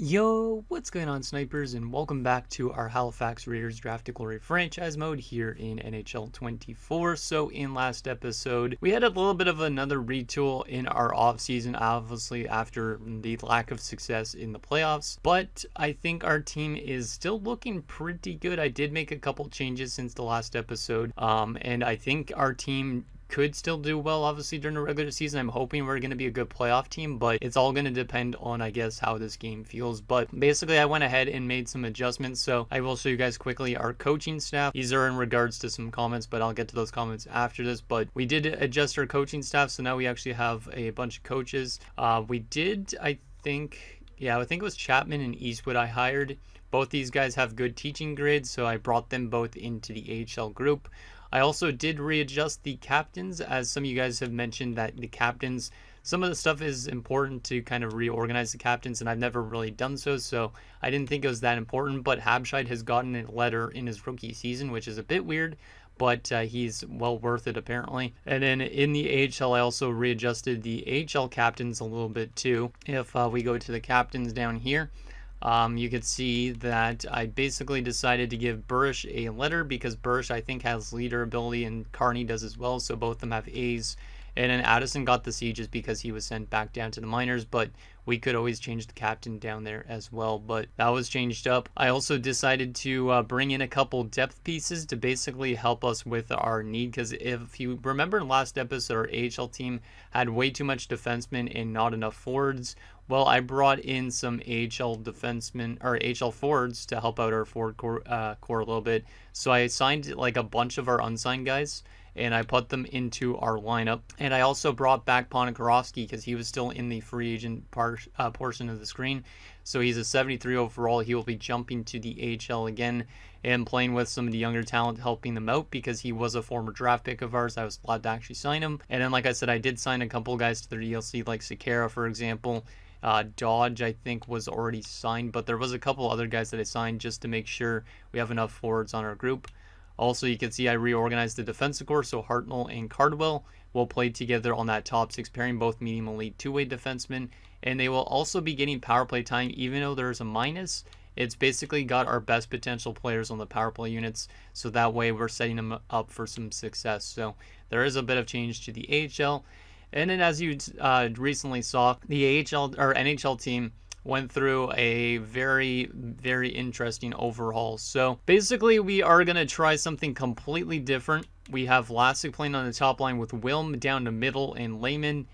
Yo, what's going on, snipers, and welcome back to our Halifax Raiders Draft Glory franchise mode here in NHL 24. So in last episode, we had a little bit of another retool in our offseason, obviously after the lack of success in the playoffs, but I think our team is still looking pretty good. I did make a couple changes since the last episode, and I think our team could still do well, obviously, during the regular season. I'm hoping we're going to be a good playoff team, but it's all going to depend on, I guess, how this game feels. But basically, I went ahead and made some adjustments, so I will show you guys quickly our coaching staff. These are in regards to some comments, but I'll get to those comments after this. But we did adjust our coaching staff, so now we actually have a bunch of coaches. We did, I think it was Chapman and Eastwood I hired. Both these guys have good teaching grades, so I brought them both into the AHL group. I also did readjust the captains, as some of you guys have mentioned that the captains, some of the stuff is important to kind of reorganize the captains, and I've never really done so I didn't think it was that important. But Habscheid has gotten a letter in his rookie season, which is a bit weird, but he's well worth it apparently. And then in the AHL, I also readjusted the AHL captains a little bit too. If we go to the captains down here, you could see that I basically decided to give Burish a letter because Burish, I think, has leader ability and Carney does as well, so both of them have A's. And then Addison got the C just because he was sent back down to the minors, but we could always change the captain down there as well, but that was changed up. I also decided to bring in a couple depth pieces to basically help us with our need, because if you remember in last episode, our AHL team had way too much defensemen and not enough forwards. Well, I brought in some AHL defensemen or AHL forwards to help out our forward core a little bit. So I signed like a bunch of our unsigned guys, and I put them into our lineup. And I also brought back Ponikarovsky because he was still in the free agent portion of the screen. So he's a 73 overall. He will be jumping to the AHL again and playing with some of the younger talent, helping them out because he was a former draft pick of ours. I was allowed to actually sign him. And then, like I said, I did sign a couple guys to the DLC, like Sakara, for example. Dodge, I think, was already signed, but there was a couple other guys that I signed just to make sure we have enough forwards on our group. Also, you can see I reorganized the defensive core, so Hartnell and Cardwell will play together on that top six pairing, both medium elite two-way defensemen, and they will also be getting power play time, even though there's a minus. It's basically got our best potential players on the power play units, so that way we're setting them up for some success. So there is a bit of change to the AHL. And then, as you recently saw, the AHL or NHL team went through a very, very interesting overhaul. So basically, we are going to try something completely different. We have Lassick playing on the top line with Wilm down the middle and Lehman.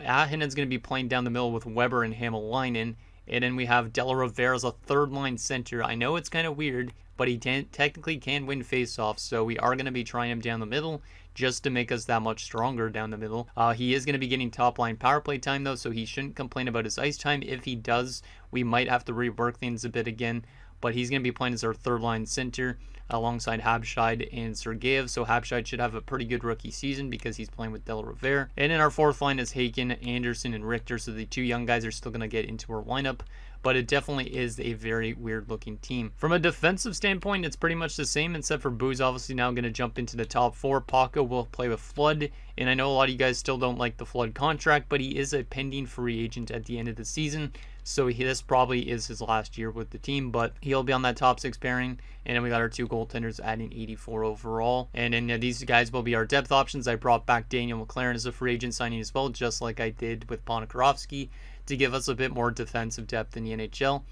Ahinen's going to be playing down the middle with Weber and Hamalainen. And then we have Della Rivera as a third line center. I know it's kind of weird, but he technically can win faceoffs, so we are going to be trying him down the middle just to make us that much stronger down the middle. He is going to be getting top line power play time though, so he shouldn't complain about his ice time. If he does, we might have to rework things a bit again, but he's going to be playing as our third line center alongside Habscheid and Sergeyev, so Habscheid should have a pretty good rookie season because he's playing with Della Rivera. And in our fourth line is Haken, Anderson, and Richter, so the two young guys are still going to get into our lineup, but it definitely is a very weird looking team. From a defensive standpoint, it's pretty much the same, except for Boo's obviously now going to jump into the top four. Paco will play with Flood, and I know a lot of you guys still don't like the Flood contract, but he is a pending free agent at the end of the season, so this probably is his last year with the team, but he'll be on that top six pairing. And then we got our two goaltenders adding 84 overall. And then these guys will be our depth options. I brought back Daniel McLaren as a free agent signing as well, just like I did with Ponikarovsky, to give us a bit more defensive depth in the NHL.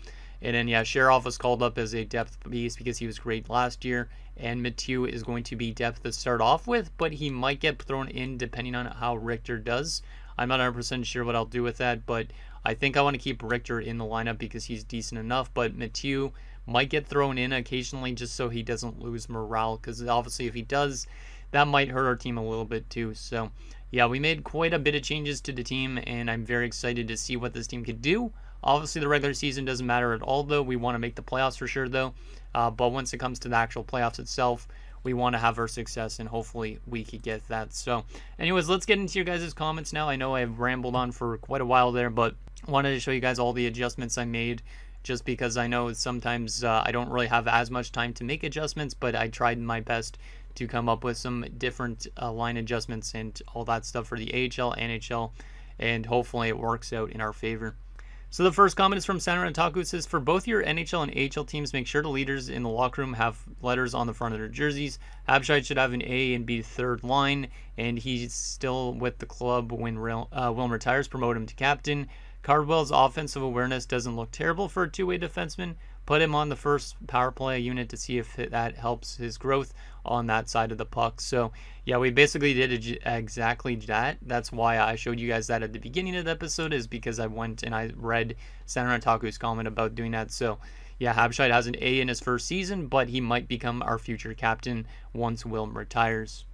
And then, Sharov was called up as a depth piece because he was great last year. And Mathieu is going to be depth to start off with, but he might get thrown in depending on how Richter does. I'm not 100% sure what I'll do with that, but I think I want to keep Richter in the lineup because he's decent enough. But Mathieu might get thrown in occasionally just so he doesn't lose morale, because obviously if he does, that might hurt our team a little bit too. So yeah, we made quite a bit of changes to the team, and I'm very excited to see what this team could do. Obviously the regular season doesn't matter at all though. We want to make the playoffs for sure though, but once it comes to the actual playoffs itself, we want to have our success, and hopefully we could get that. So anyways, let's get into your guys' comments now. I know I've rambled on for quite a while there, but wanted to show you guys all the adjustments I made, just because I know sometimes I don't really have as much time to make adjustments, but I tried my best to come up with some different line adjustments and all that stuff for the AHL, NHL, and hopefully it works out in our favor. So the first comment is from Sanra Otaku. It says, for both your NHL and AHL teams, make sure the leaders in the locker room have letters on the front of their jerseys. Abshide should have an A and B third line, and he's still with the club when Wilm retires. Promote him to captain. Cardwell's offensive awareness doesn't look terrible for a two-way defenseman. Put him on the first power play unit to see if that helps his growth on that side of the puck. So yeah, we basically did exactly that. That's why I showed you guys that at the beginning of the episode, is because I went and I read Senator Taku's comment about doing that. So yeah, Habscheid has an A in his first season, but he might become our future captain once Wilm retires.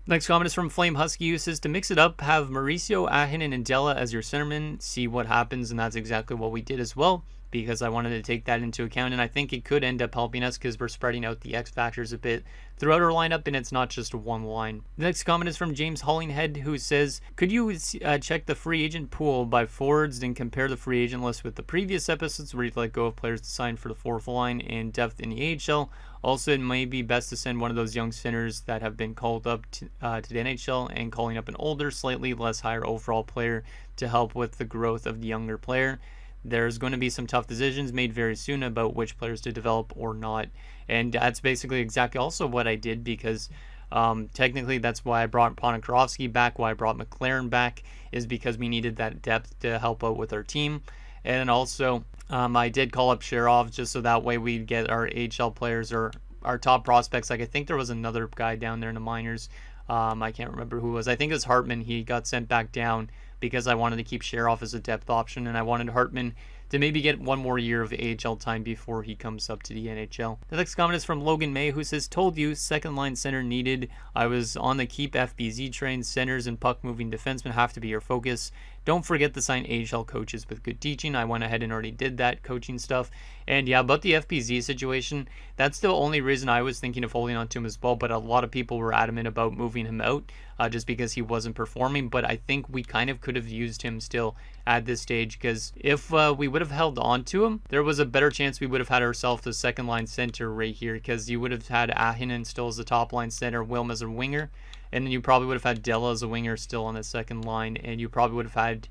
Next comment is from Flame Husky, who says, to mix it up, have Mauricio, Ahinen, and Della as your centermen, see what happens. And that's exactly what we did as well, because I wanted to take that into account, and I think it could end up helping us because we're spreading out the X factors a bit throughout our lineup, and it's not just one line. The next comment is from James Hollinghead, who says, could you check the free agent pool by forwards and compare the free agent list with the previous episodes where you've let go of players to sign for the fourth line and depth in the AHL? Also, it may be best to send one of those young centers that have been called up to the NHL and calling up an older, slightly less higher overall player to help with the growth of the younger player. There's going to be some tough decisions made very soon about which players to develop or not. And that's basically exactly also what I did, because technically that's why I brought Ponikarovsky back, why I brought McLaren back, is because we needed that depth to help out with our team. And also, I did call up Sharov just so that way we'd get our AHL players or our top prospects. Like, I think there was another guy down there in the minors. I can't remember who it was. I think it was Hartman. He got sent back down because I wanted to keep Sharov as a depth option, and I wanted Hartman to maybe get one more year of AHL time before he comes up to the NHL. The next comment is from Logan May, who says, told you, second line center needed. I was on the keep FBZ train. Centers and puck moving defensemen have to be your focus. Don't forget to sign AHL coaches with good teaching. I went ahead and already did that coaching stuff. And yeah, about the FBZ situation, that's the only reason I was thinking of holding on to him as well. But a lot of people were adamant about moving him out just because he wasn't performing. But I think we kind of could have used him still at this stage, because if we would have held on to him, there was a better chance we would have had ourselves the second line center right here, because you would have had Ahinen still as the top line center, Wilm as a winger. And then you probably would have had Della as a winger still on the second line, and you probably would have had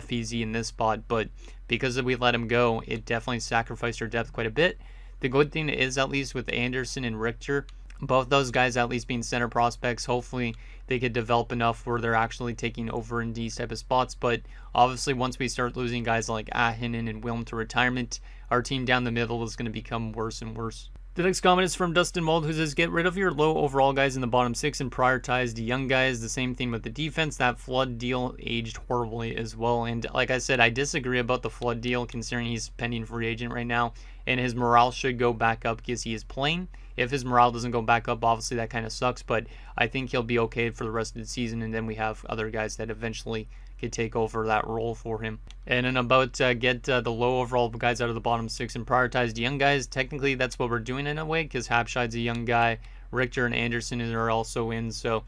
FEZ in this spot. But because we let him go, it definitely sacrificed our depth quite a bit. The good thing is, at least with Anderson and Richter, both those guys at least being center prospects, hopefully they could develop enough where they're actually taking over in these type of spots. But obviously, once we start losing guys like Ahinen and Wilm to retirement, our team down the middle is going to become worse and worse. The next comment is from Dustin Mold, who says, get rid of your low overall guys in the bottom six and prioritize the young guys. The same thing with the defense. That Flood deal aged horribly as well. And like I said, I disagree about the Flood deal, considering he's pending free agent right now, and his morale should go back up because he is playing. If his morale doesn't go back up, obviously that kind of sucks, but I think he'll be okay for the rest of the season, and then we have other guys that eventually could take over that role for him. And then about get the low overall guys out of the bottom six and prioritize the young guys. Technically, that's what we're doing in a way, because Habscheid's a young guy. Richter and Anderson are also in, so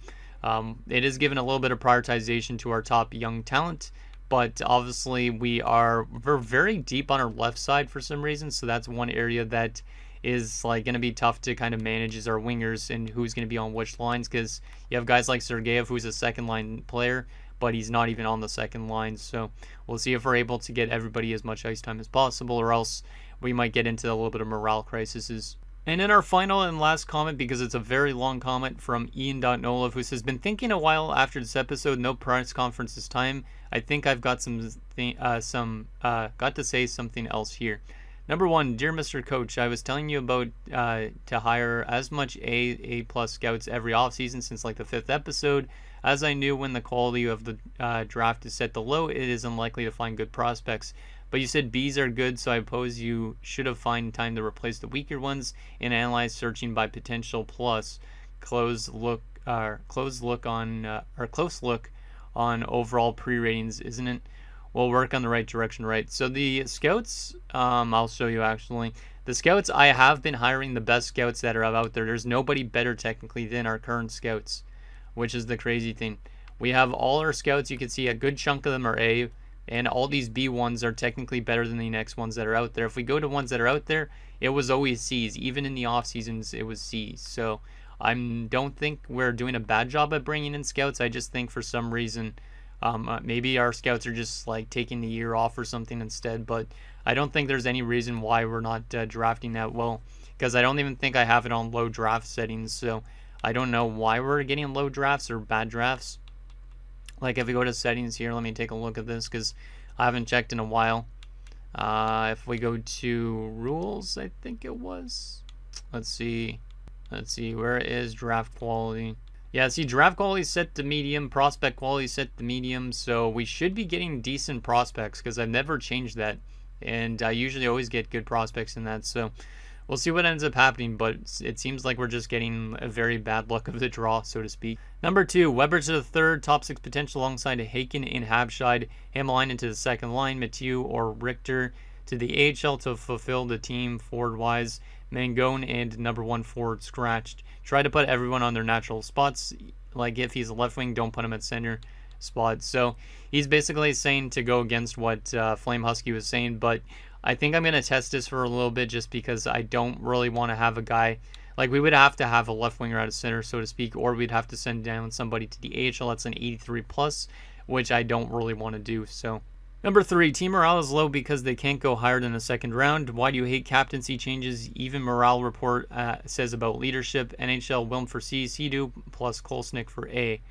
it is given a little bit of prioritization to our top young talent. But obviously, we're very deep on our left side for some reason, so that's one area that is like going to be tough to kind of manage, is our wingers and who's going to be on which lines, because you have guys like Sergeyev, who's a second line player, but he's not even on the second line. So we'll see if we're able to get everybody as much ice time as possible, or else we might get into a little bit of morale crises. And in our final and last comment, because it's a very long comment, from Ian.Nolov, who says, been thinking a while after this episode, no press conference this time. I think I've got got to say something else here. Number one, dear Mr. Coach, I was telling you about to hire as much A+ scouts every offseason since like the 5th episode. As I knew, when the quality of the draft is set to low, it is unlikely to find good prospects. But you said Bs are good, so I suppose you should have found time to replace the weaker ones and analyze searching by potential plus close look on overall pre-ratings, isn't it? We'll work on the right direction, right? So the scouts, I'll show you actually. The scouts, I have been hiring the best scouts that are out there. There's nobody better technically than our current scouts, which is the crazy thing. We have all our scouts, you can see a good chunk of them are A, and all these B ones are technically better than the next ones that are out there. If we go to ones that are out there, it was always C's. Even in the off seasons, it was C's. So I don't think we're doing a bad job at bringing in scouts. I just think for some reason Maybe our scouts are just like taking the year off or something instead, but I don't think there's any reason why we're not drafting that well, because I don't even think I have it on low draft settings, so I don't know why we're getting low drafts or bad drafts. Like if we go to settings here, let me take a look at this because I haven't checked in a while. If we go to rules, I think it was. Let's see, where is draft quality? Yeah, see, draft quality set to medium, prospect quality set to medium, so we should be getting decent prospects because I've never changed that, and I usually always get good prospects in that, so we'll see what ends up happening, but it seems like we're just getting a very bad luck of the draw, so to speak. Number 2, Weber to the third, top 6 potential alongside Haken and Habscheid, Hamalainen to the second line, Mathieu or Richter to the AHL to fulfill the team forward-wise, Mangone and number 1 forward scratched. Try to put everyone on their natural spots. Like if he's a left wing, don't put him at center spot. So he's basically saying to go against what Flame Husky was saying, but I think I'm going to test this for a little bit just because I don't really want to have a guy, like we would have to have a left winger out of center, so to speak, or we'd have to send down somebody to the AHL that's an 83 plus, which I don't really want to do. So number 3, team morale is low because they can't go higher than the second round. Why do you hate captaincy changes? Even morale report says about leadership. NHL Wilm for C, Sea-Doo plus Kolsnik for A.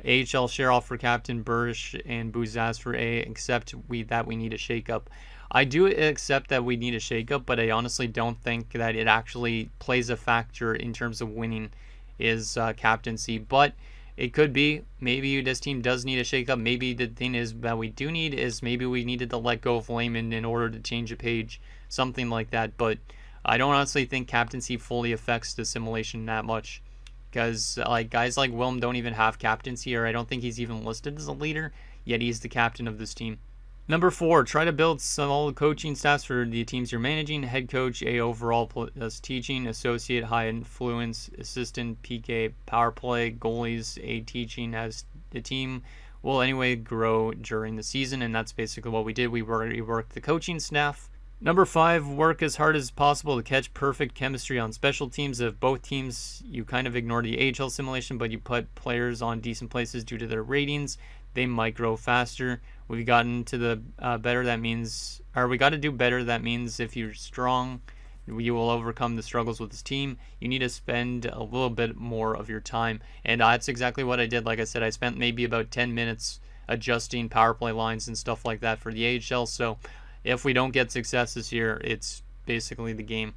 AHL Sheroff for captain, Burrish and Buzaz for A, except that we need a shakeup. I do accept that we need a shakeup, but I honestly don't think that it actually plays a factor in terms of winning is captaincy. But it could be. Maybe this team does need a shakeup. Maybe the thing is that we do need is maybe we needed to let go of Lehman in order to change a page, something like that. But I don't honestly think captaincy fully affects the simulation that much, because like guys like Wilm don't even have captaincy, or I don't think he's even listed as a leader, yet he's the captain of this team. Number 4, try to build solid coaching staffs for the teams you're managing. Head coach, A overall plus teaching, associate high influence, assistant PK power play, goalies, A teaching, as the team will anyway grow during the season, and that's basically what we did. We reworked the coaching staff. Number 5, work as hard as possible to catch perfect chemistry on special teams. Of both teams, you kind of ignore the AHL simulation, but you put players on decent places due to their ratings. They might grow faster. We've gotten to the better. That means, or we got to do better. That means if you're strong, you will overcome the struggles with this team. You need to spend a little bit more of your time, and that's exactly what I did. Like I said, I spent maybe about 10 minutes adjusting power play lines and stuff like that for the AHL. So if we don't get success this year, it's basically the game.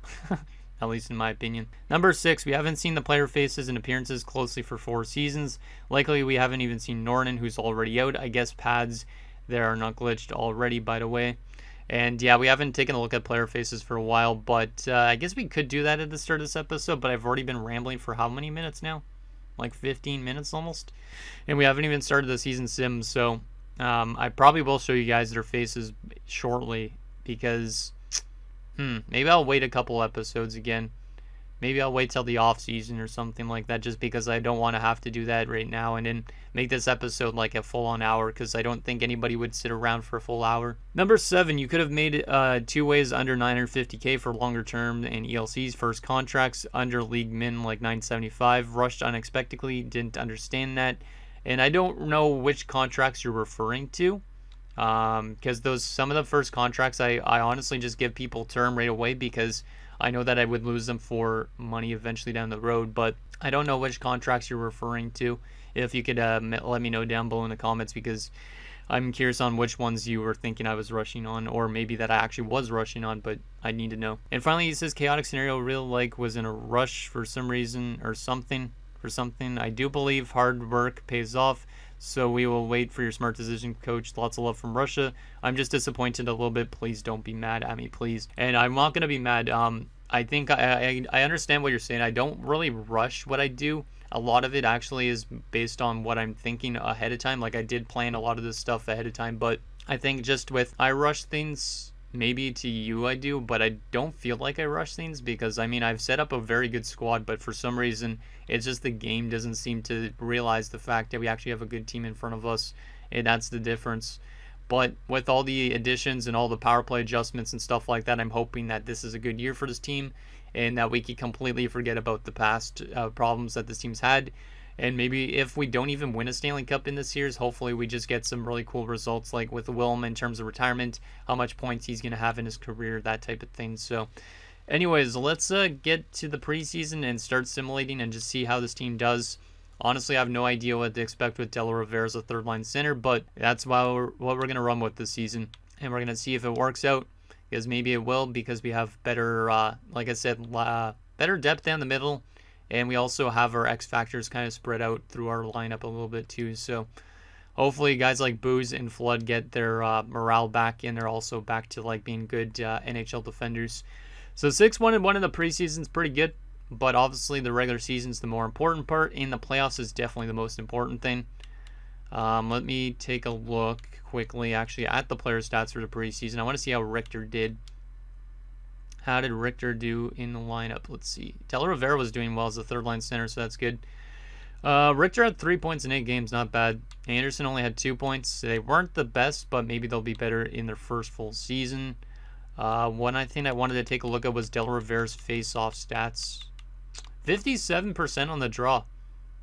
At least in my opinion. Number 6, we haven't seen the player faces and appearances closely for 4 seasons. Likely we haven't even seen Norton, who's already out. I guess pads there are not glitched already, by the way. And yeah, we haven't taken a look at player faces for a while, but I guess we could do that at the start of this episode, but I've already been rambling for how many minutes now? Like 15 minutes almost? And we haven't even started the season sim, so I probably will show you guys their faces shortly, because maybe I'll wait a couple episodes again. Maybe I'll wait till the off season or something like that, just because I don't want to have to do that right now and then make this episode like a full-on hour, because I don't think anybody would sit around for a full hour. Number 7, you could have made two ways under 950K for longer term and ELC's first contracts under league min like 975. Rushed unexpectedly, didn't understand that, and I don't know which contracts you're referring to. Because some of the first contracts I honestly just give people term right away, because I know that I would lose them for money eventually down the road, but I don't know which contracts you're referring to. If you could let me know down below in the comments, because I'm curious on which ones you were thinking I was rushing on, or maybe that I actually was rushing on, but I need to know. And finally, he says chaotic scenario real like was in a rush for some reason or something. I do believe hard work pays off. So we will wait for your smart decision, coach. Lots of love from Russia. I'm just disappointed a little bit. Please don't be mad at me, please. And I'm not going to be mad. I think I understand what you're saying. I don't really rush what I do. A lot of it actually is based on what I'm thinking ahead of time. Like I did plan a lot of this stuff ahead of time. But I think just with I rush things, maybe to you I do, but I don't feel like I rush things, because I mean I've set up a very good squad, but for some reason it's just the game doesn't seem to realize the fact that we actually have a good team in front of us, and that's the difference. But with all the additions and all the power play adjustments and stuff like that, I'm hoping that this is a good year for this team and that we can completely forget about the past problems that this team's had And maybe if we don't even win a Stanley Cup in this series, hopefully we just get some really cool results, like with Wilm in terms of retirement, how much points he's going to have in his career, that type of thing. So anyways, let's get to the preseason and start simulating and just see how this team does. Honestly, I have no idea what to expect with Della Rivera as a third-line center, but that's what we're going to run with this season. And we're going to see if it works out, because maybe it will, because we have better, like I said, better depth down the middle. And we also have our X factors kind of spread out through our lineup a little bit too. So hopefully guys like Booze and Flood get their morale back, and they're also back to like being good NHL defenders. So 6-1-1 in the preseason is pretty good, but obviously the regular season is the more important part, and the playoffs is definitely the most important thing. Let me take a look quickly actually at the player stats for the preseason. I want to see how Richter did. How did Richter do in the lineup? Let's see. Della Rivera was doing well as the third-line center, so that's good. Richter had 3 points in 8 games, not bad. Anderson only had 2 points. They weren't the best, but maybe they'll be better in their first full season. One thing I wanted to take a look at was Della Rivera's face-off stats. 57% on the draw.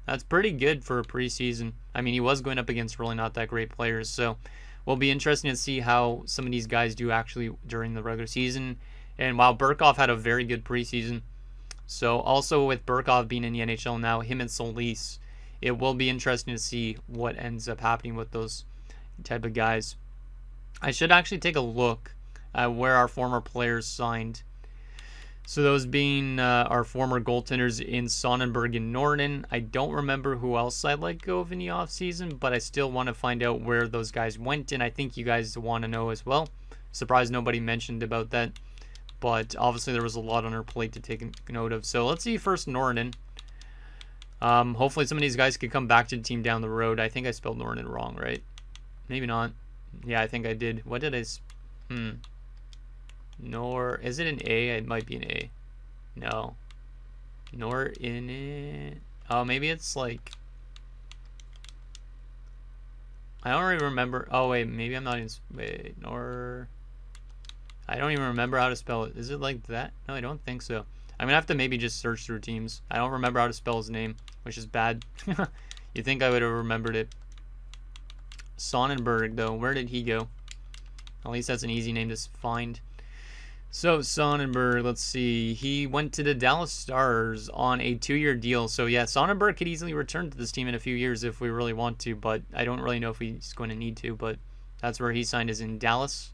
That's pretty good for a preseason. I mean, he was going up against really not that great players, so will be interesting to see how some of these guys do actually during the regular season. And while Burkov had a very good preseason, so also with Burkov being in the NHL now, him and Solis, it will be interesting to see what ends up happening with those type of guys. I should actually take a look at where our former players signed. So those being our former goaltenders in Sonnenberg and Norden. I don't remember who else I let go of in the offseason, but I still want to find out where those guys went, and I think you guys want to know as well. Surprised nobody mentioned about that. But obviously there was a lot on our plate to take note of. So let's see first Norden. Hopefully some of these guys could come back to the team down the road. I think I spelled Norden wrong, right? Maybe not. Yeah, I think I did. What did I... Nor... Is it an A? It might be an A. No. Nor in it... Oh, maybe it's like... I don't really remember... Oh, wait. Maybe I'm not in... Wait. Nor... I don't even remember how to spell it. Is it like that? No, I don't think so. I'm going to have to maybe just search through teams. I don't remember how to spell his name, which is bad. You'd think I would have remembered it. Sonnenberg, though. Where did he go? At least that's an easy name to find. So, Sonnenberg, let's see. He went to the Dallas Stars on a 2-year deal. So, yeah, Sonnenberg could easily return to this team in a few years if we really want to, but I don't really know if he's going to need to, but that's where he signed, is in Dallas.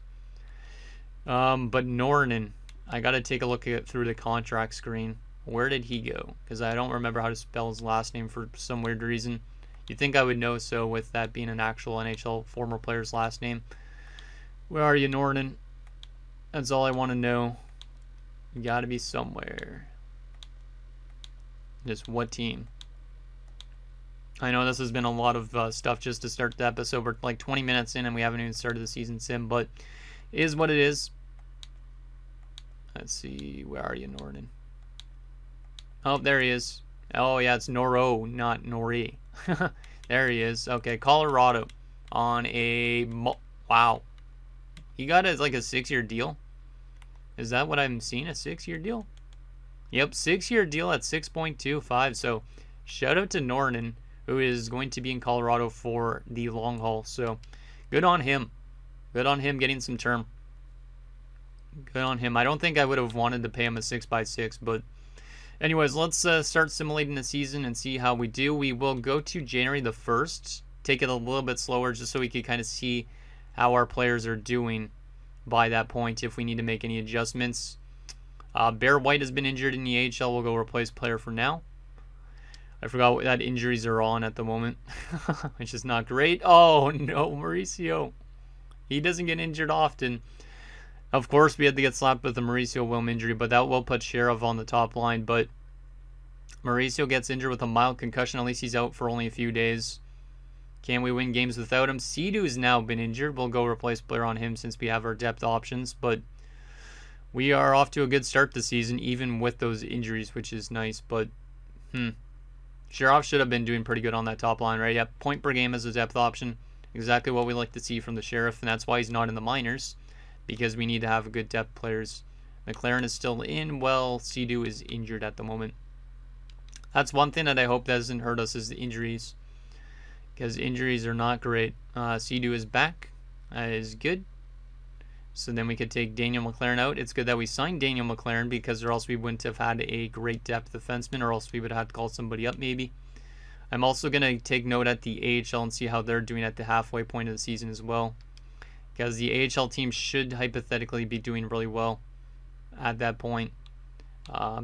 But Norden, I got to take a look at through the contract screen. Where did he go? Because I don't remember how to spell his last name for some weird reason. You'd think I would know so, with that being an actual NHL former player's last name. Where are you, Norden? That's all I want to know. You got to be somewhere. Just what team? I know this has been a lot of stuff just to start the episode. We're like 20 minutes in and we haven't even started the season sim, but it is what it is. Let's see. Where are you, Norden? Oh, there he is. Oh, yeah, it's Noro, not Nori. There he is. Okay, Colorado on a... Wow. He got like a 6-year deal? Is that what I'm seeing? A 6-year deal? Yep, 6-year deal at 6.25. So, shout out to Norden, who is going to be in Colorado for the long haul. So, good on him. Good on him getting some term. Good on him. I don't think I would have wanted to pay him a 6x6, but anyways, let's start simulating the season and see how we do. We will go to January the 1st. Take it a little bit slower just so we can kind of see how our players are doing by that point, if we need to make any adjustments. Bear White has been injured in the AHL. We'll go replace player for now. I forgot what that injuries are on at the moment, which is not great. Oh, no, Mauricio. He doesn't get injured often. Of course, we had to get slapped with the Mauricio Wilm injury, but that will put Sheriff on the top line. But Mauricio gets injured with a mild concussion. At least he's out for only a few days. Can we win games without him? Sidu's now been injured. We'll go replace player on him since we have our depth options. But we are off to a good start this season, even with those injuries, which is nice. But, Sheriff should have been doing pretty good on that top line, right? Yep, point per game as a depth option. Exactly what we like to see from the Sheriff, and that's why he's not in the minors, because we need to have good depth players. McLaren is still in. Well, Sidu is injured at the moment. That's one thing that I hope doesn't hurt us is the injuries, because injuries are not great. Sea-Doo is back. That is good. So then we could take Daniel McLaren out. It's good that we signed Daniel McLaren, because or else we wouldn't have had a great depth defenseman, or else we would have to call somebody up maybe. I'm also going to take note at the AHL and see how they're doing at the halfway point of the season as well, because the AHL team should hypothetically be doing really well at that point.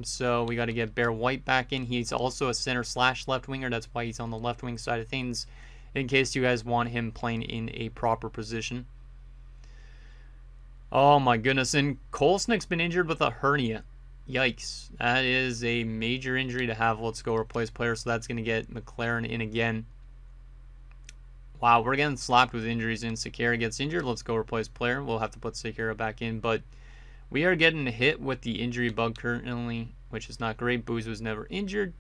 So we got to get Bear White back in. He's also a center / left winger. That's why he's on the left wing side of things, in case you guys want him playing in a proper position. Oh my goodness, and Kolesnik's been injured with a hernia. Yikes. That is a major injury to have. Let's go replace player, so that's going to get McLaren in again. Wow, we're getting slapped with injuries, and Sekera gets injured. Let's go replace player. We'll have to put Sekera back in, but we are getting hit with the injury bug currently, which is not great. Booze was never injured.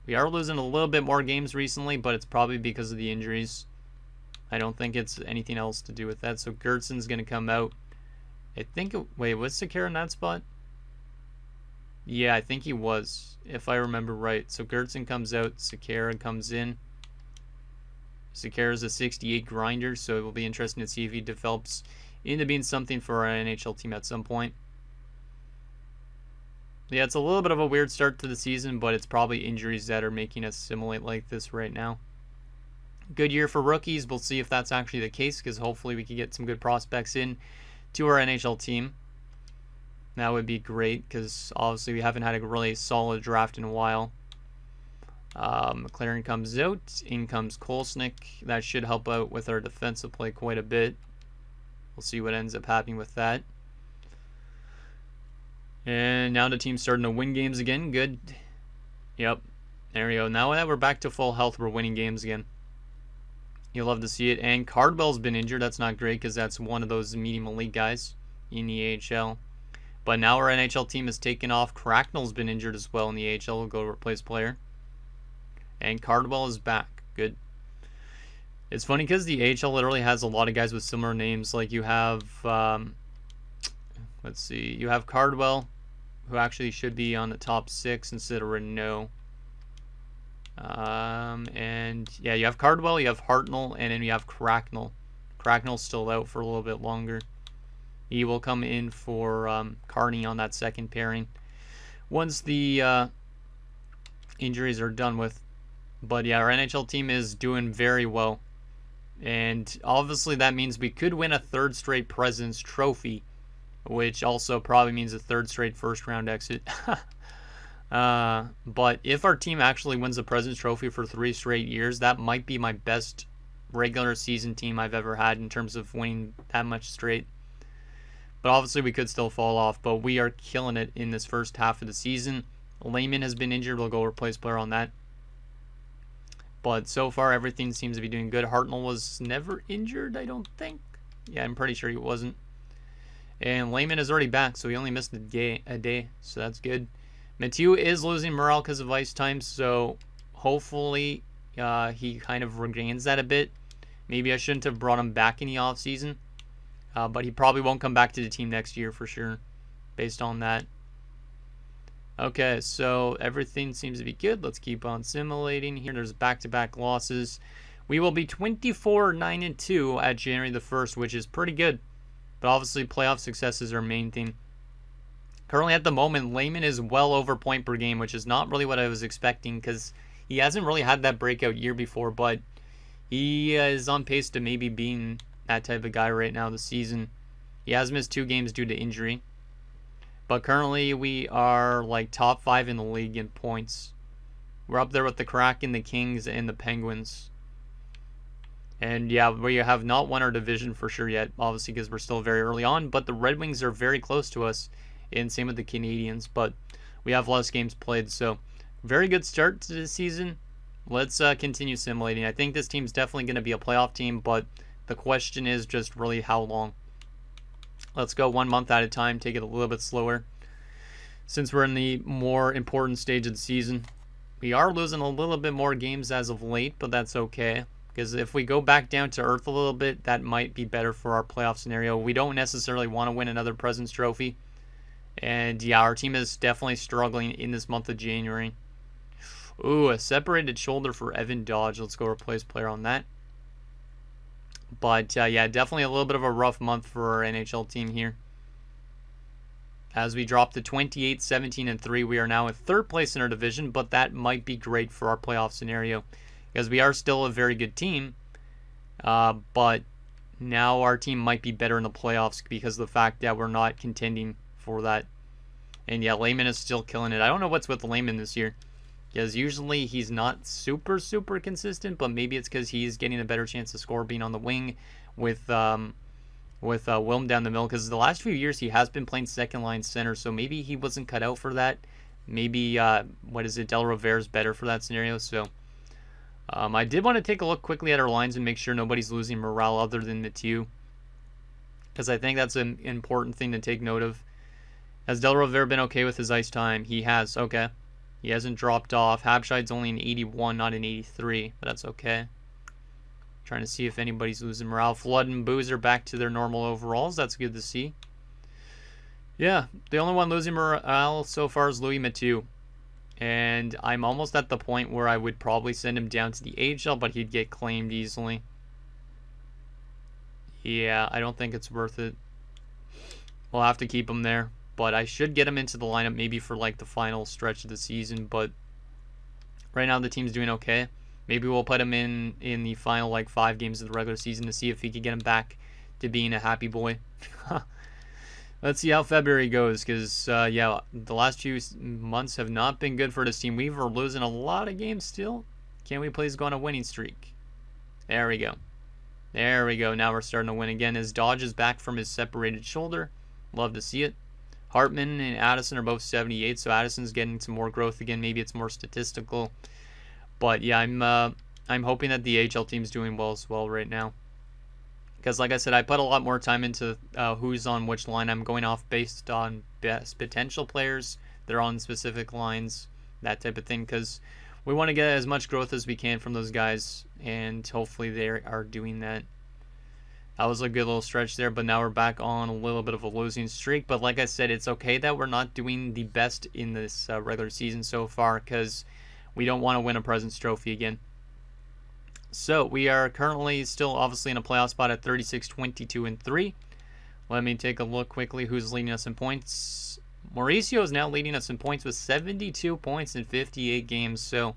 We are losing a little bit more games recently, but it's probably because of the injuries. I don't think it's anything else to do with that. So Gertson's going to come out. I think, wait, was Sekera in that spot? Yeah, I think he was, if I remember right. So Gertson comes out, Sekera comes in. Sekera's a 68 grinder, so it will be interesting to see if he develops into being something for our NHL team at some point. Yeah, it's a little bit of a weird start to the season, but it's probably injuries that are making us simulate like this right now. Good year for rookies. We'll see if that's actually the case, because hopefully we can get some good prospects in to our NHL team. That would be great, because obviously we haven't had a really solid draft in a while. McLaren comes out. In comes Kolesnik. That should help out with our defensive play quite a bit. We'll see what ends up happening with that. And now the team's starting to win games again. Good. Yep. There we go. Now that we're back to full health, we're winning games again. You'll love to see it. And Cardwell's been injured. That's not great, because that's one of those medium elite guys in the AHL. But now our NHL team is taking off. Cracknell's been injured as well in the AHL. We'll go replace player. And Cardwell is back. Good. It's funny because the AHL literally has a lot of guys with similar names. Like you have, let's see, you have Cardwell, who actually should be on the top 6 instead of Renault. And yeah, you have Cardwell, you have Hartnell, and then you have Cracknell. Cracknell's still out for a little bit longer. He will come in for Carney on that second pairing once the injuries are done with. But yeah, our NHL team is doing very well. And obviously that means we could win a 3rd straight President's Trophy, which also probably means a 3rd straight first round exit. But if our team actually wins the President's Trophy for 3 straight years, that might be my best regular season team I've ever had in terms of winning that much straight. But obviously we could still fall off, but we are killing it in this first half of the season. Lehman has been injured. We'll go replace player on that. But so far, everything seems to be doing good. Hartnell was never injured, I don't think. Yeah, I'm pretty sure he wasn't. And Lehman is already back, so he only missed a day, so that's good. Mathieu is losing morale because of ice time, so hopefully he kind of regains that a bit. Maybe I shouldn't have brought him back in the offseason, but he probably won't come back to the team next year for sure, based on that. Okay, so everything seems to be good. Let's keep on simulating here. There's back-to-back losses. We will be 24-9-2 at January the 1st, which is pretty good. But obviously, playoff success is our main thing. Currently, at the moment, Lehman is well over point per game, which is not really what I was expecting, because he hasn't really had that breakout year before, but he is on pace to maybe being that type of guy right now this season. He has missed 2 games due to injury. But currently, we are like top 5 in the league in points. We're up there with the Kraken, the Kings, and the Penguins. And yeah, we have not won our division for sure yet, obviously because we're still very early on. But the Red Wings are very close to us, and same with the Canadiens. But we have less games played, so very good start to the season. Let's continue simulating. I think this team's definitely going to be a playoff team, but the question is just really how long. Let's go 1 month at a time, take it a little bit slower. Since we're in the more important stage of the season, we are losing a little bit more games as of late, but that's okay. Because if we go back down to earth a little bit, that might be better for our playoff scenario. We don't necessarily want to win another President's Trophy. And yeah, our team is definitely struggling in this month of January. Ooh, a separated shoulder for Evan Dodge. Let's go replace player on that. But yeah, definitely a little bit of a rough month for our NHL team here. As we drop to 28, 17, and 3, we are now in third place in our division, but that might be great for our playoff scenario because we are still a very good team. But now our team might be better in the playoffs because of the fact that we're not contending for that. And yeah, Lehman is still killing it. I don't know what's with Lehman this year because usually he's not super consistent, but maybe it's because he's getting a better chance to score being on the wing with Wilm down the middle, because the last few years he has been playing second line center, so maybe he wasn't cut out for that. Maybe Del Rivera's better for that scenario. So I did want to take a look quickly at our lines and make sure nobody's losing morale other than Mathieu, because I think that's an important thing to take note of. Has Del Rivera been okay with his ice time? He has. Okay, he hasn't dropped off. Habscheid's only an 81, not an 83, but that's okay. Trying to see if anybody's losing morale. Flood and Boozer back to their normal overalls. That's good to see. Yeah, the only one losing morale so far is Louis Mathieu. And I'm almost at the point where I would probably send him down to the AHL, but he'd get claimed easily. Yeah, I don't think it's worth it. We'll have to keep him there. But I should get him into the lineup maybe for like the final stretch of the season. But right now the team's doing okay. Maybe we'll put him in the final like 5 games of the regular season to see if we can get him back to being a happy boy. Let's see how February goes, because yeah, the last few months have not been good for this team. We were losing a lot of games still. Can we please go on a winning streak? There we go. There we go. Now we're starting to win again as Dodge is back from his separated shoulder. Love to see it. Hartman and Addison are both 78, so Addison's getting some more growth again. Maybe it's more statistical. But yeah, I'm hoping that the AHL team's doing well as well right now. Because like I said, I put a lot more time into who's on which line. I'm going off based on best potential players. They're on specific lines, that type of thing. Because we want to get as much growth as we can from those guys. And hopefully they are doing that. That was a good little stretch there, but now we're back on a little bit of a losing streak. But like I said, it's okay that we're not doing the best in this regular season so far, because we don't want to win a President's Trophy again. So we are currently still obviously in a playoff spot at 36, 22, and 3. Let me take a look quickly who's leading us in points. Mauricio is now leading us in points with 72 points in 58 games. So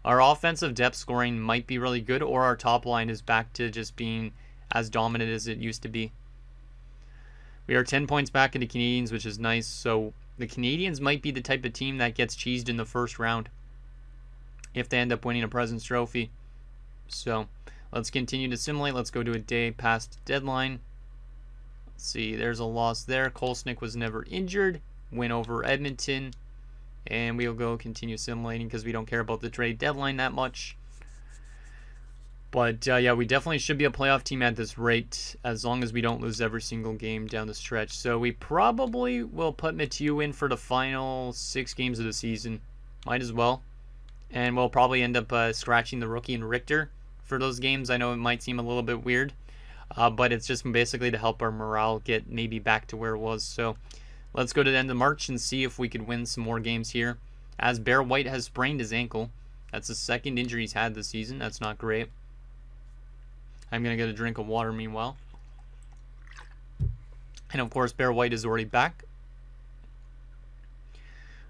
our offensive depth scoring might be really good, or our top line is back to just being as dominant as it used to be. We are 10 points back into Canadians, which is nice. So the Canadians might be the type of team that gets cheesed in the first round if they end up winning a President's Trophy. So let's continue to simulate. Let's go to a day past deadline. Let's see, there's a loss there. Kolesnik was never injured. Win over Edmonton. And we'll go continue simulating because we don't care about the trade deadline that much. But yeah, we definitely should be a playoff team at this rate as long as we don't lose every single game down the stretch. So we probably will put Mathieu in for the final 6 games of the season. Might as well. And we'll probably end up scratching the rookie and Richter for those games. I know it might seem a little bit weird, but it's just basically to help our morale get maybe back to where it was. So let's go to the end of March and see if we could win some more games here. As Bear White has sprained his ankle. That's the second injury he's had this season. That's not great. I'm going to get a drink of water meanwhile. And of course, Bear White is already back.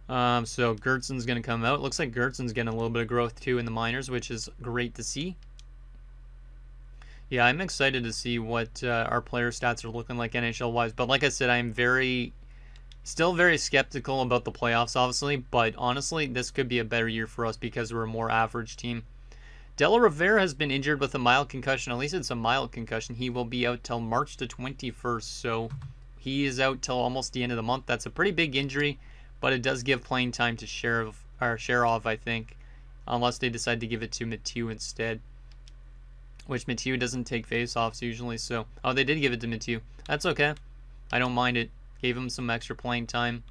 So Gertson's going to come out. Looks like Gertson's getting a little bit of growth too in the minors, which is great to see. Yeah, I'm excited to see what our player stats are looking like NHL-wise. But like I said, I'm still very skeptical about the playoffs, obviously. But honestly, this could be a better year for us because we're a more average team. Del Rivera has been injured with a mild concussion. At least it's a mild concussion. He will be out till March the 21st. So he is out till almost the end of the month. That's a pretty big injury, but it does give playing time to Sharov, I think, unless they decide to give it to Mathieu instead. Which Mathieu doesn't take face-offs usually, so... Oh, they did give it to Mathieu. That's okay. I don't mind it. Gave him some extra playing time.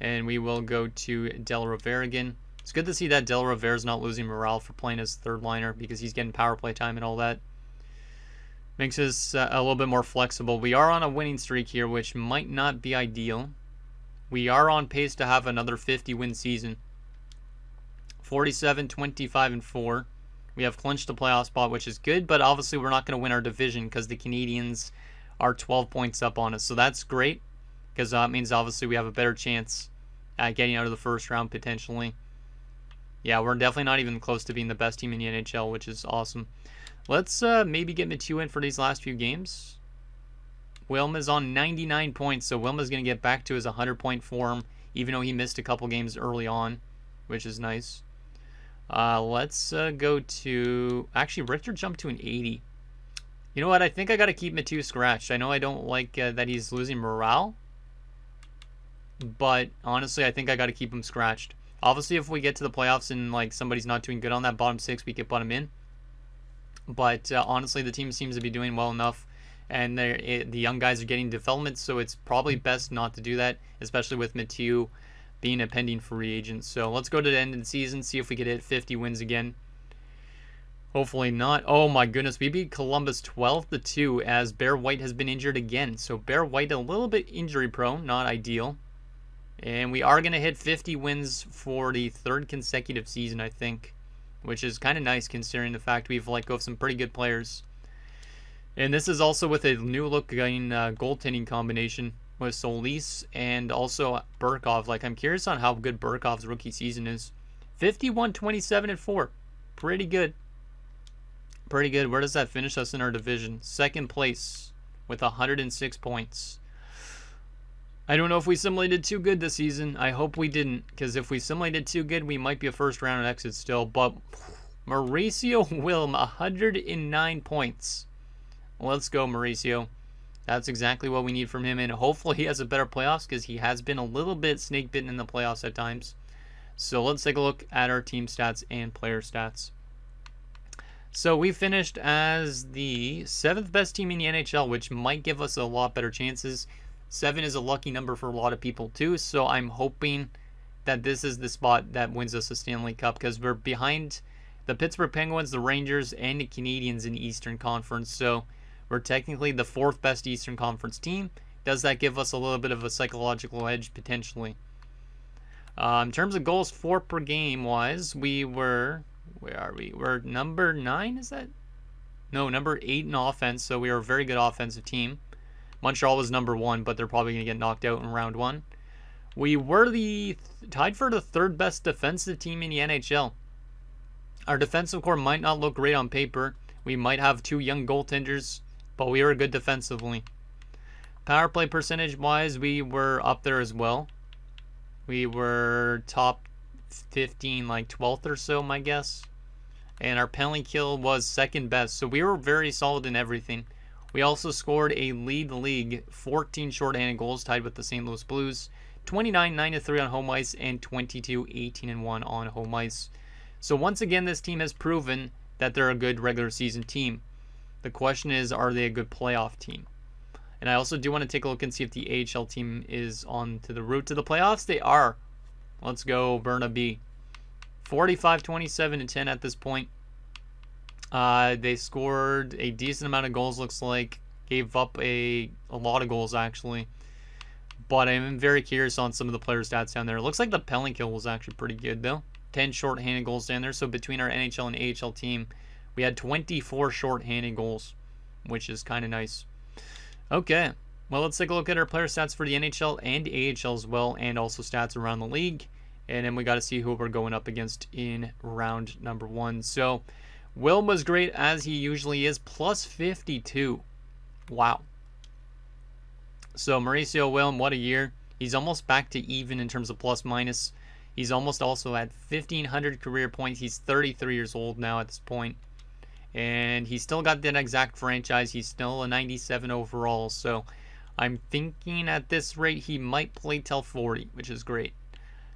And we will go to Del Rivera again. It's good to see that Del Rivera's not losing morale for playing as third liner because he's getting power play time and all that. Makes us a little bit more flexible. We are on a winning streak here, which might not be ideal. We are on pace to have another 50-win season. 47, 25, and 4. We have clinched the playoff spot, which is good, but obviously we're not going to win our division because the Canadians are 12 points up on us. So that's great because that means obviously we have a better chance at getting out of the first round potentially. Yeah, we're definitely not even close to being the best team in the NHL, which is awesome. Let's maybe get Mathieu in for these last few games. Wilma's on 99 points, so Wilma's going to get back to his 100-point form, even though he missed a couple games early on, which is nice. Let's go to... Actually, Richter jumped to an 80. You know what? I think I got to keep Mathieu scratched. I know I don't like that he's losing morale, but honestly, I think I got to keep him scratched. Obviously, if we get to the playoffs and like somebody's not doing good on that bottom 6, we could put him in. But honestly, the team seems to be doing well enough, and the young guys are getting development, so it's probably best not to do that, especially with Mathieu being a pending free agent. So let's go to the end of the season, see if we could hit 50 wins again. Hopefully not. Oh my goodness, we beat Columbus 12-2 as Bear White has been injured again. So Bear White a little bit injury prone, not ideal. And we are going to hit 50 wins for the third consecutive season, I think, which is kind of nice considering the fact we've let go of some pretty good players. And this is also with a new looking goaltending combination with Solis and also Burkov. Like, I'm curious on how good Burkov's rookie season is. 51, 27, and 4. Pretty good. Pretty good. Where does that finish us in our division? Second place with 106 points. I don't know if we simulated too good this season. I hope we didn't, because if we simulated too good, we might be a first round exit still. But Mauricio Wilm, 109 points. Let's go, Mauricio. That's exactly what we need from him, and hopefully he has a better playoffs because he has been a little bit snake bitten in the playoffs at times. So let's take a look at our team stats and player stats. So we finished as the 7th best team in the NHL, which might give us a lot better chances. 7 is a lucky number for a lot of people too, so I'm hoping that this is the spot that wins us a Stanley Cup because we're behind the Pittsburgh Penguins, the Rangers, and the Canadians in the Eastern Conference. So we're technically the 4th best Eastern Conference team. Does that give us a little bit of a psychological edge potentially? In terms of goals for per game wise, we were, where are we? We're number 9, is that? No, number 8 in offense, so we are a very good offensive team. Montreal was number 1, but they're probably going to get knocked out in round 1. We were tied for the 3rd best defensive team in the NHL. Our defensive core might not look great on paper. We might have 2 young goaltenders, but we were good defensively. Power play percentage wise, we were up there as well. We were top 15, like 12th or so, my guess. And our penalty kill was 2nd best, so we were very solid in everything. We also scored a lead league 14 shorthanded goals, tied with the St. Louis Blues. 29, 9-3 on home ice, and 22, 18-1 on home ice. So once again, this team has proven that they're a good regular season team. The question is, are they a good playoff team? And I also do want to take a look and see if the AHL team is on to the route to the playoffs. They are. Let's go, Burnaby. 45, 27, and 10 at this point. They scored a decent amount of goals, looks like. Gave up a lot of goals, actually. But I'm very curious on some of the player stats down there. It looks like the penalty kill was actually pretty good, though. 10 shorthanded goals down there. So between our NHL and AHL team, we had 24 shorthanded goals, which is kind of nice. Okay, well, let's take a look at our player stats for the NHL and AHL as well, and also stats around the league. And then we got to see who we're going up against in round number 1. So Wilm was great, as he usually is, plus 52. Wow. So Mauricio Wilm, what a year. He's almost back to even in terms of plus minus. He's almost also at 1,500 career points. He's 33 years old now at this point. And he's still got that exact franchise. He's still a 97 overall. So I'm thinking at this rate he might play till 40, which is great.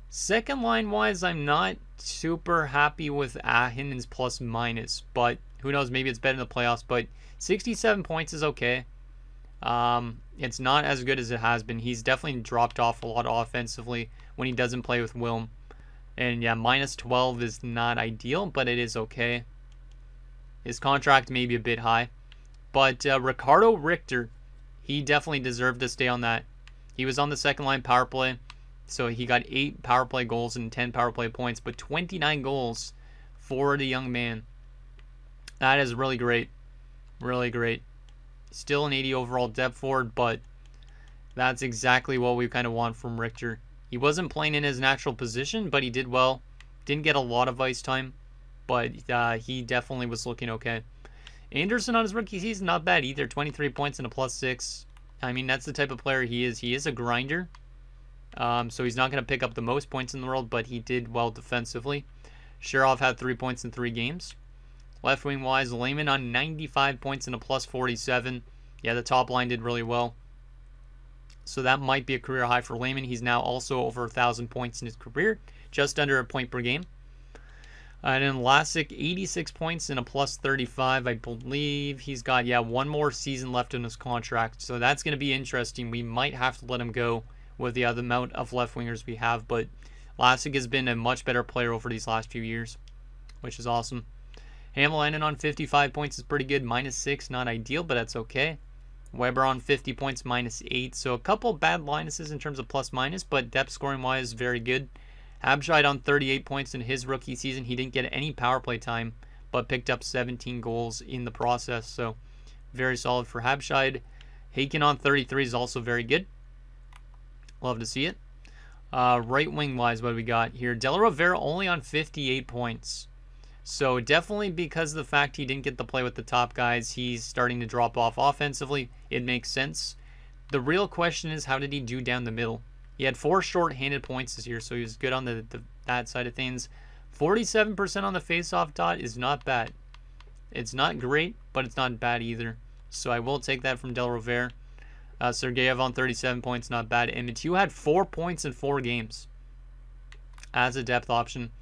Second line wise, I'm not super happy with Ahinen's plus minus. But who knows, maybe it's better in the playoffs. But 67 points is okay. It's not as good as it has been. He's definitely dropped off a lot offensively when he doesn't play with Wilm. And yeah, minus 12 is not ideal, but it is okay. His contract may be a bit high. But Ricardo Richter, he definitely deserved to stay on that. He was on the second line power play. So he got 8 power play goals and 10 power play points, but 29 goals for the young man. That is really great. Really great. Still an 80 overall depth forward, but that's exactly what we kind of want from Richter. He wasn't playing in his natural position, but he did well. Didn't get a lot of ice time, but he definitely was looking okay. Anderson on his rookie season, not bad either. 23 points and a +6. I mean, that's the type of player he is. He is a grinder. So he's not going to pick up the most points in the world, but he did well defensively. Sharov had 3 points in 3 games. Left wing wise, Lehman on 95 points and a +47. Yeah, the top line did really well. So that might be a career high for Lehman. He's now also over 1,000 points in his career, just under a point per game. And then Lasic, 86 points and a +35. I believe he's got, one more season left in his contract. So that's going to be interesting. We might have to let him go with the other amount of left wingers we have. But Lasic has been a much better player over these last few years, which is awesome. Hamelainen on 55 points is pretty good. -6, not ideal, but that's okay. Weber on 50 points, -8. So a couple bad minuses in terms of plus-minus, but depth scoring-wise, very good. Habscheid on 38 points in his rookie season. He didn't get any power play time, but picked up 17 goals in the process. So very solid for Habscheid. Haken on 33 is also very good. Love to see it. Right wing-wise, what do we got here? De La Rovera only on 58 points. So definitely because of the fact he didn't get to play with the top guys, he's starting to drop off offensively. It makes sense. The real question is, how did he do down the middle? He had 4 short-handed points this year, so he was good on that side of things. 47% on the face-off dot is not bad. It's not great, but it's not bad either. So I will take that from De La Rovera. Sergeyev on 37 points, not bad. And Mathieu had 4 points in 4 games as a depth option.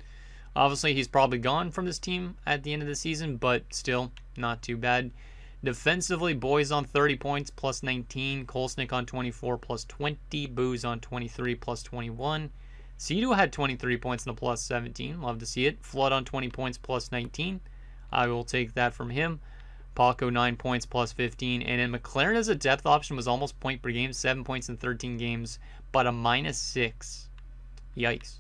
Obviously, he's probably gone from this team at the end of the season, but still not too bad. Defensively, Boys on 30 points, +19. Kolesnik on 24, +20. Booz on 23, +21. Sidu had 23 points and a +17. Love to see it. Flood on 20 points, +19. I will take that from him. Paco 9 points, +15. And then McLaren as a depth option was almost point per game, 7 points in 13 games, but a -6. Yikes.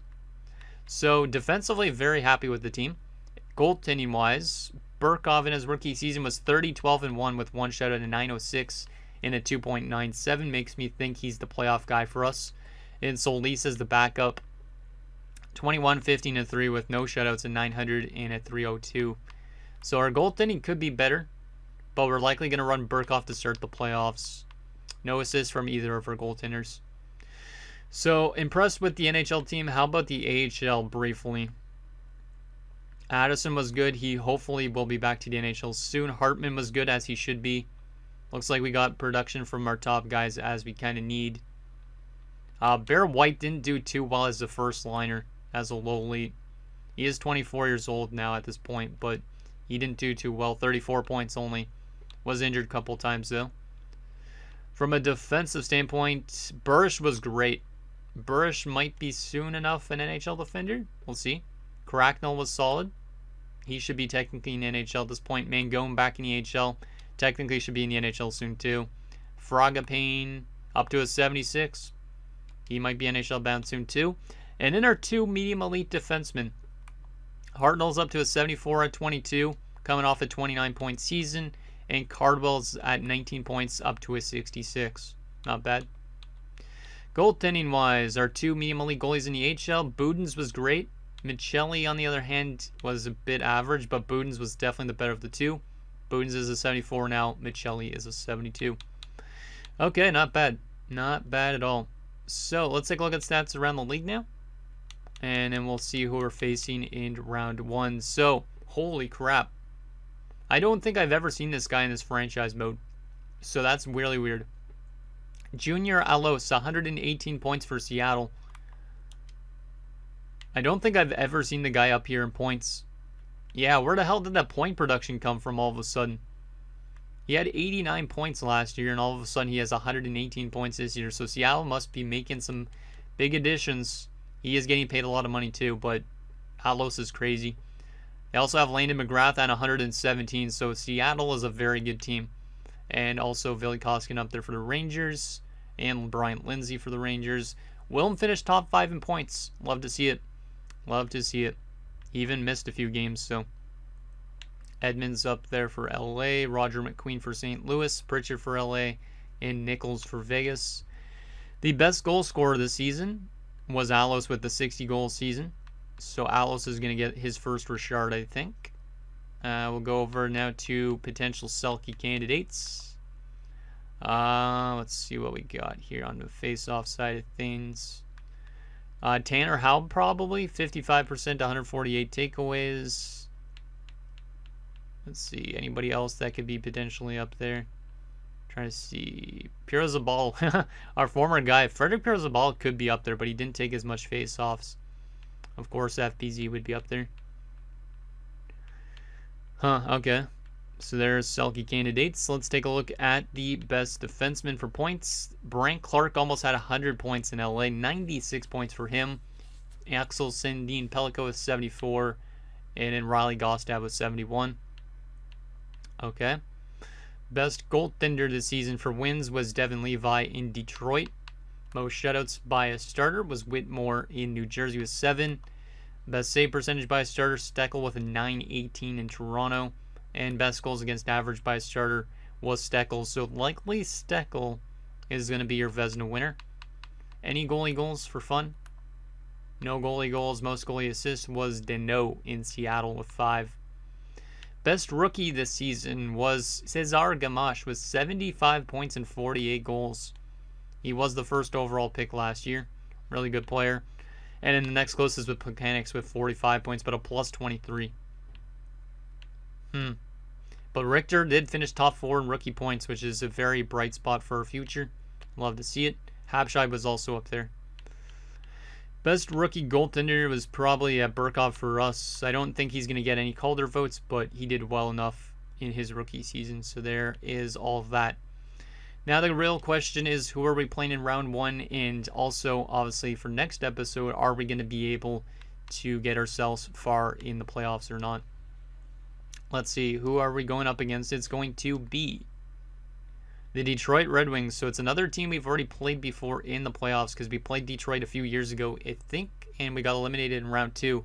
So defensively, very happy with the team. Goaltending wise, Burkov in his rookie season was 30-12-1 with 1 shutout and a .906 and a 2.97. Makes me think he's the playoff guy for us. And Solis as the backup, 21-15-3 with no shutouts and 900 and a 302. So our goaltending could be better, but we're likely going to run Burkov to start the playoffs. No assists from either of our goaltenders. So, impressed with the NHL team. How about the AHL briefly? Addison was good. He hopefully will be back to the NHL soon. Hartman was good, as he should be. Looks like we got production from our top guys as we kind of need. Bear White didn't do too well as the first liner, as a low elite. He is 24 years old now at this point, but he didn't do too well. 34 points only. Was injured a couple times, though. From a defensive standpoint, Burish was great. Burish might be soon enough an NHL defender. We'll see. Cracknell was solid. He should be technically in the NHL at this point. Mangone back in the AHL. Technically should be in the NHL soon too. Fragapane up to a 76. He might be NHL bound soon too. And then our 2 medium elite defensemen. Hartnell's up to a 74 at 22, coming off a 29-point season. And Cardwell's at 19 points up to a 66. Not bad. Goaltending wise, our 2 medium elite goalies in the AHL. Budens was great. Michelli, on the other hand, was a bit average, but Budens was definitely the better of the 2. Budens is a 74 now. Michelli is a 72. Okay, not bad. Not bad at all. So, let's take a look at stats around the league now. And then we'll see who we're facing in round 1. So, holy crap. I don't think I've ever seen this guy in this franchise mode. So, that's really weird. Junior Alos, 118 points for Seattle. I don't think I've ever seen the guy up here in points. Yeah, where the hell did that point production come from all of a sudden? He had 89 points last year, and all of a sudden he has 118 points this year. So Seattle must be making some big additions. He is getting paid a lot of money too, but Alos is crazy. They also have Landon McGrath at 117, so Seattle is a very good team. And also Ville Koskinen up there for the Rangers, and Bryant Lindsay for the Rangers. Willem finished top 5 in points. Love to see it. Love to see it. He even missed a few games, so. Edmonds up there for LA. Roger McQueen for St. Louis. Pritchard for LA. And Nichols for Vegas. The best goal scorer this season was Alos with the 60-goal season. So Alos is going to get his first Richard, I think. We'll go over now to potential Selke candidates. Let's see what we got here on the face-off side of things. Tanner Haub probably, 55% to 148 takeaways. Let's see, anybody else that could be potentially up there? Trying to see. Pierre Zabal, our former guy, Frederick Pierre Zabal could be up there, but he didn't take as much face-offs. Of course, FPZ would be up there. Okay. So there's Selke candidates. Let's take a look at the best defenseman for points. Brandt Clark almost had 100 points in LA. 96 points for him. Axel Sandin Pellico with 74. And then Riley Gostad with 71. Okay. Best goaltender this season for wins was Devin Levi in Detroit. Most shutouts by a starter was Whitmore in New Jersey with 7. Best save percentage by a starter, Steckel with a 918 in Toronto. And best goals against average by a starter was Steckel. So likely Steckel is going to be your Vezina winner. Any goalie goals for fun? No goalie goals. Most goalie assists was Deneau in Seattle with 5. Best rookie this season was Cesar Gamache with 75 points and 48 goals. He was the first overall pick last year. Really good player. And in the next closest with Mechanics with 45 points, but a plus 23. But Richter did finish top 4 in rookie points, which is a very bright spot for our future. Love to see it. Habshai was also up there. Best rookie goaltender was probably Burkov for us. I don't think he's going to get any Calder votes, but he did well enough in his rookie season. So there is all of that. Now the real question is, who are we playing in round 1? And also, obviously, for next episode, are we going to be able to get ourselves far in the playoffs or not? Let's see, who are we going up against? It's going to be the Detroit Red Wings. So it's another team we've already played before in the playoffs, because we played Detroit a few years ago, I think, and we got eliminated in round 2.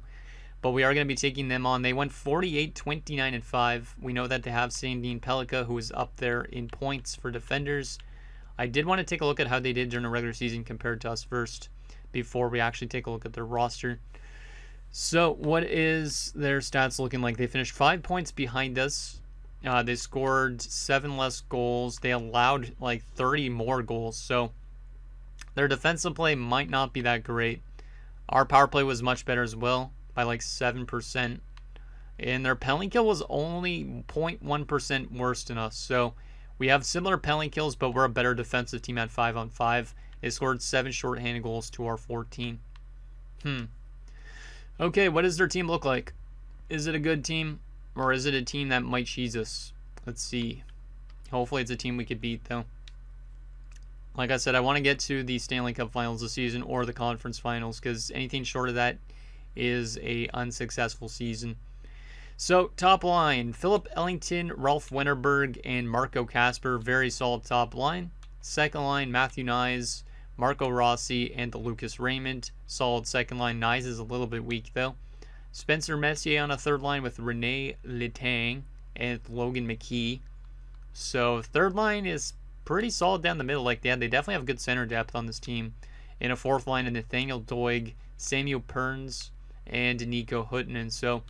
But we are going to be taking them on. They went 48, 29, and 5. We know that they have Sandin Pellica, who is up there in points for defenders. I did want to take a look at how they did during the regular season compared to us first, before we actually take a look at their roster. So what is their stats looking like? They finished 5 points behind us. They scored 7 less goals. They allowed like 30 more goals. So their defensive play might not be that great. Our power play was much better as well, by like 7%. And their penalty kill was only 0.1% worse than us. So we have similar penalty kills, but we're a better defensive team at 5-on-5. They scored 7 shorthanded goals to our 14. Okay, what does their team look like? Is it a good team, or is it a team that might cheese us? Let's see. Hopefully it's a team we could beat, though. Like I said, I want to get to the Stanley Cup Finals this season, or the Conference Finals, because anything short of that is a unsuccessful season. So, top line, Philip Ellington, Ralph Wennerberg, and Marco Kasper. Very solid top line. Second line, Matthew Nyes, Marco Rossi, and Lucas Raymond. Solid second line. Nyes is a little bit weak, though. Spencer Messier on a third line with Rene Letang and Logan McKee. So, third line is pretty solid down the middle. Like they definitely have good center depth on this team. In a fourth line, Nathaniel Doig, Samuel Perns, and Nico Huttinen. So,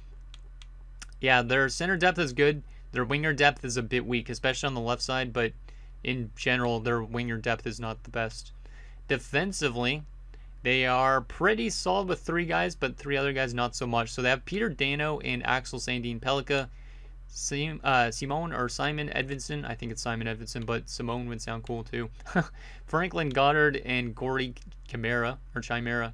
yeah, their center depth is good. Their winger depth is a bit weak, especially on the left side, but in general, their winger depth is not the best. Defensively, they are pretty solid with 3 guys, but 3 other guys not so much. So they have Peter Dano and Axel Sandin Pellica, Simon Edvinsson. I think it's Simon Edvinsson, but Simone would sound cool too. Franklin Goddard and Gordy Chimera, or Chimera.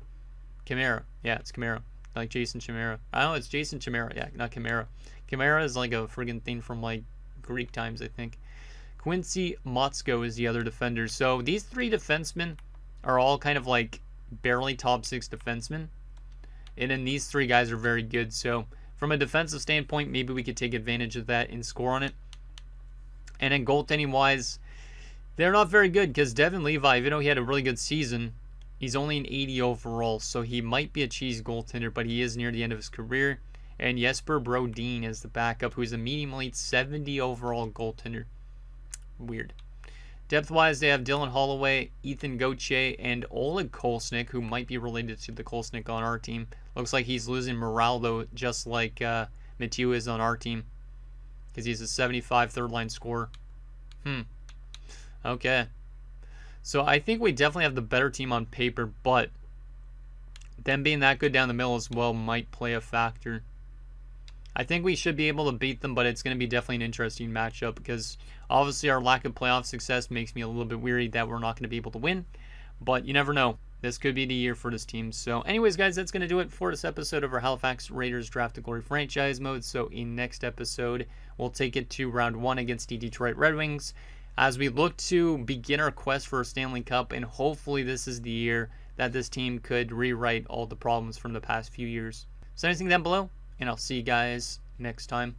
Chimera. Yeah, it's Chimera. Like Jason Chimera. I don't know, it's Jason Chimera. Yeah, not Chimera. Chimera is like a friggin' thing from like Greek times, I think. Quincy Motzko is the other defender. So these 3 defensemen are all kind of like barely top 6 defensemen. And then these 3 guys are very good. So from a defensive standpoint, maybe we could take advantage of that and score on it. And then goaltending wise, they're not very good, because Devin Levi, even though he had a really good season, He's only an 80 overall, so he might be a cheese goaltender, but he is near the end of his career. And Jesper Brodin is the backup, who's a medium elite 70 overall goaltender. Weird. Depth-wise, they have Dylan Holloway, Ethan Gauthier, and Oleg Kolesnik, who might be related to the Kolesnik on our team. Looks like he's losing morale, though, just like Mathieu is on our team, because he's a 75 third-line scorer. Okay. So I think we definitely have the better team on paper, but them being that good down the middle as well might play a factor. I think we should be able to beat them, but it's going to be definitely an interesting matchup because obviously our lack of playoff success makes me a little bit weary that we're not going to be able to win. But you never know. This could be the year for this team. So anyways, guys, that's going to do it for this episode of our Halifax Raiders Draft to Glory franchise mode. So in next episode, we'll take it to round 1 against the Detroit Red Wings as we look to begin our quest for a Stanley Cup. And hopefully this is the year that this team could rewrite all the problems from the past few years. So anything down below, and I'll see you guys next time.